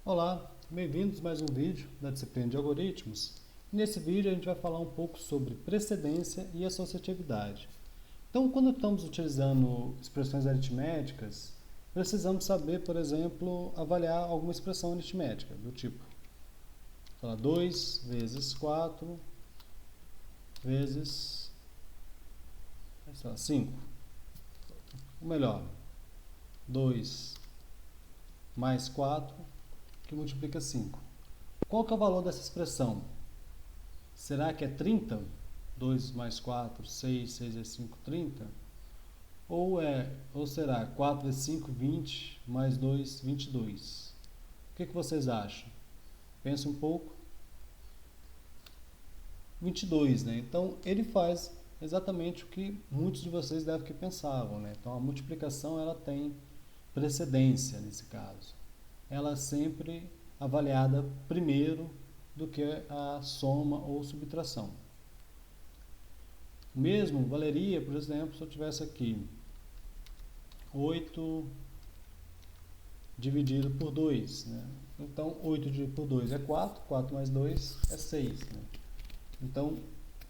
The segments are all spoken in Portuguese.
Olá, bem-vindos a mais um vídeo da disciplina de algoritmos. Nesse vídeo a gente vai falar um pouco sobre precedência e associatividade. Então, quando estamos utilizando expressões aritméticas, precisamos saber, por exemplo, avaliar alguma expressão aritmética, do tipo 2 vezes 4 vezes 5. Ou melhor, 2 mais 4 que multiplica 5. Qual que é o valor dessa expressão? Será que é 30? 2 mais 4, 6, 6 vezes 5, 30? Ou será 4 vezes 5, 20, mais 2, 22? O que vocês acham? Pensa um pouco. 22, né? Então, ele faz exatamente o que muitos de vocês devem que pensavam, né? Então, a multiplicação, ela tem precedência nesse caso. Ela é sempre avaliada primeiro do que a soma ou subtração. Mesmo valeria, por exemplo, se eu tivesse aqui 8 dividido por 2, né? Então, 8 dividido por 2 é 4, 4 mais 2 é 6, né? Então,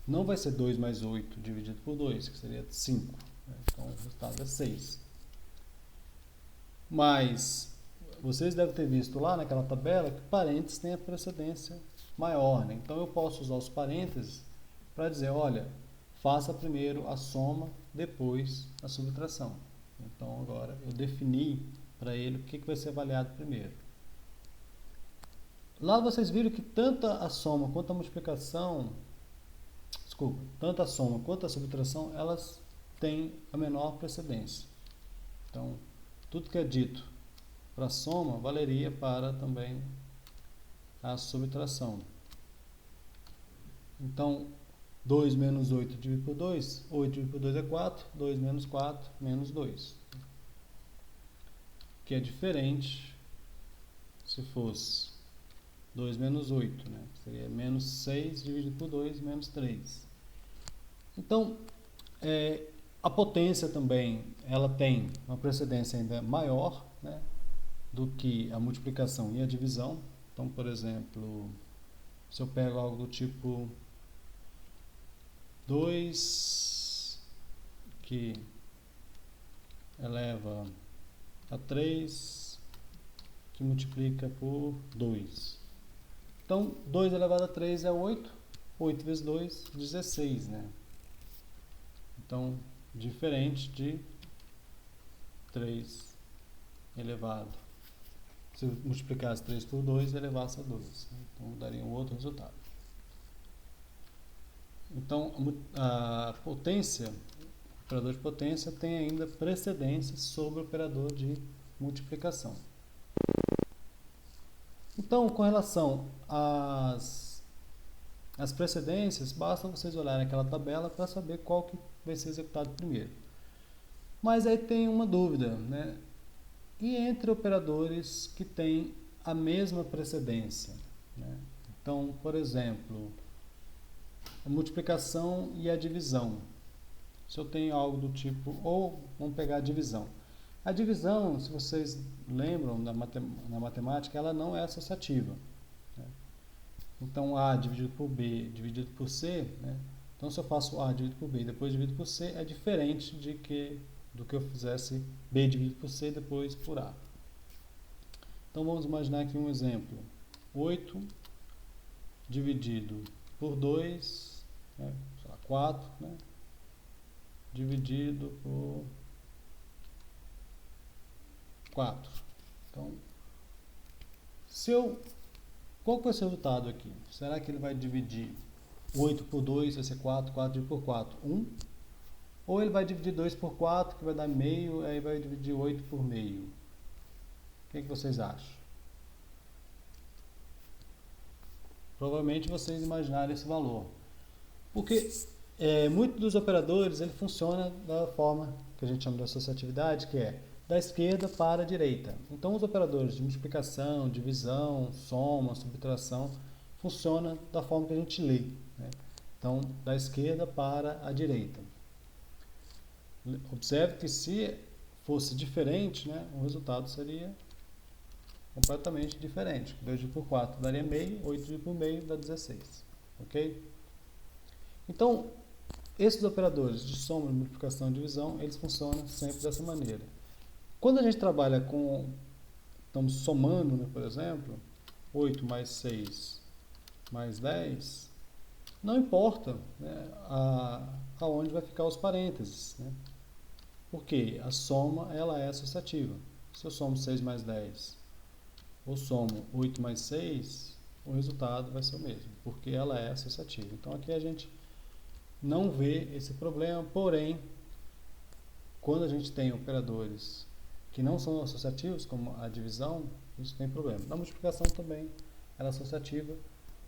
não vai ser 2 mais 8 dividido por 2, que seria 5, né? Então, o resultado é 6. Mas vocês devem ter visto lá naquela tabela que parênteses tem a precedência maior, né? Então eu posso usar os parênteses para dizer, olha, faça primeiro a soma, depois a subtração. Então agora eu defini para ele o que vai ser avaliado primeiro. Lá vocês viram que tanto a soma quanto a multiplicação, tanto a soma quanto a subtração, elas têm a menor precedência. Então, tudo que é dito para a soma valeria para também a subtração. Então, 2 menos 8 dividido por 2, 8 dividido por 2 é 4, 2 menos 4, menos 2. Que é diferente se fosse 2 menos 8, né? Seria menos 6 dividido por 2, menos 3. Então, a potência também, ela tem uma precedência ainda maior, né, do que a multiplicação e a divisão. Então, por exemplo, se eu pego algo do tipo 2 que eleva a 3 que multiplica por 2. Então, 2 elevado a 3 é 8. 8 vezes 2, 16, né? Então, diferente de 3 elevado. Se eu multiplicasse 3 por 2 e elevasse a 2. Então, daria um outro resultado. Então, a potência, o operador de potência tem ainda precedência sobre o operador de multiplicação. Então, com relação às precedências, basta vocês olharem aquela tabela para saber qual que vai ser executado primeiro. Mas aí tem uma dúvida, né? E entre operadores que têm a mesma precedência, né? Então, por exemplo, a multiplicação e a divisão. Se eu tenho algo do tipo, ou vamos pegar a divisão. A divisão, se vocês lembram na matemática, ela não é associativa, né? Então, A dividido por B dividido por C, né? Então, se eu faço A dividido por B e depois dividido por C, é diferente do que eu fizesse B dividido por C depois por A. Então, vamos imaginar aqui um exemplo. 8 dividido por 2, né? 4, né? Dividido por 4. Então, qual que vai ser o resultado aqui? Será que ele vai dividir 8 por 2, vai ser 4, 4 dividido por 4, 1? Ou ele vai dividir 2 por 4, que vai dar meio, aí vai dividir 8 por meio? O que vocês acham? Provavelmente vocês imaginaram esse valor. Porque muitos dos operadores, ele funciona da forma que a gente chama de associatividade, que é da esquerda para a direita. Então, os operadores de multiplicação, divisão, soma, subtração, funcionam da forma que a gente lê, né? Então, da esquerda para a direita. Observe que se fosse diferente, né, o resultado seria completamente diferente. 2 dividido por 4 daria meio, 8 dividido por meio dá 16. Ok? Então, esses operadores de soma, multiplicação e divisão, eles funcionam sempre dessa maneira. Quando a gente trabalha com, estamos somando, né, por exemplo, 8 mais 6 mais 10, não importa, né, aonde vai ficar os parênteses, né? Porque a soma ela é associativa. Se eu somo 6 mais 10 ou somo 8 mais 6, o resultado vai ser o mesmo, porque ela é associativa. Então aqui a gente não vê esse problema, porém, quando a gente tem operadores que não são associativos, como a divisão, isso tem problema. Na multiplicação também ela é associativa.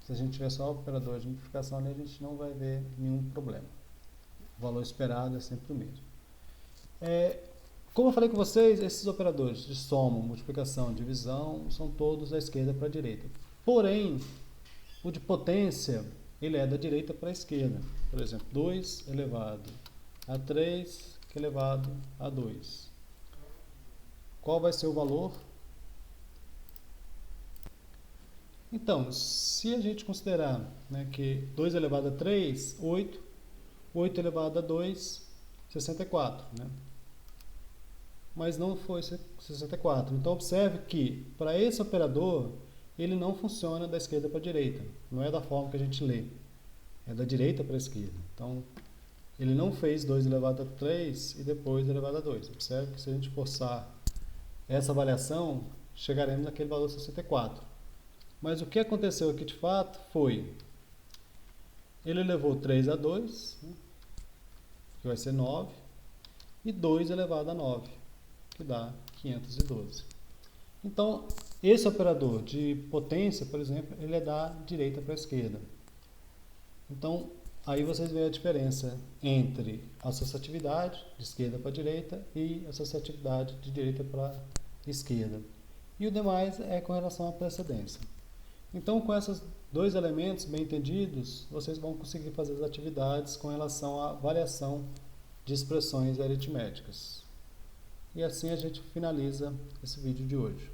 Se a gente tiver só operador de multiplicação ali, a gente não vai ver nenhum problema. O valor esperado é sempre o mesmo. Como eu falei com vocês, esses operadores de soma, multiplicação, divisão, são todos da esquerda para a direita. Porém, o de potência, ele é da direita para a esquerda. Por exemplo, 2 elevado a 3 elevado a 2. Qual vai ser o valor? Então, se a gente considerar, né, que 2 elevado a 3, 8, 8 elevado a 2, 64, né? Mas não foi 64. Então, observe que, para esse operador, ele não funciona da esquerda para a direita. Não é da forma que a gente lê. É da direita para a esquerda. Então, ele não fez 2 elevado a 3 e depois elevado a 2. Observe que se a gente forçar essa variação, chegaremos naquele valor 64. Mas o que aconteceu aqui de fato foi, ele elevou 3 a 2, né, que vai ser 9, e 2 elevado a 9, que dá 512. Então, esse operador de potência, por exemplo, ele é da direita para a esquerda. Então, aí vocês veem a diferença entre associatividade de esquerda para direita e associatividade de direita para esquerda. E o demais é com relação à precedência. Então, com esses dois elementos bem entendidos, vocês vão conseguir fazer as atividades com relação à variação de expressões aritméticas. E assim a gente finaliza esse vídeo de hoje.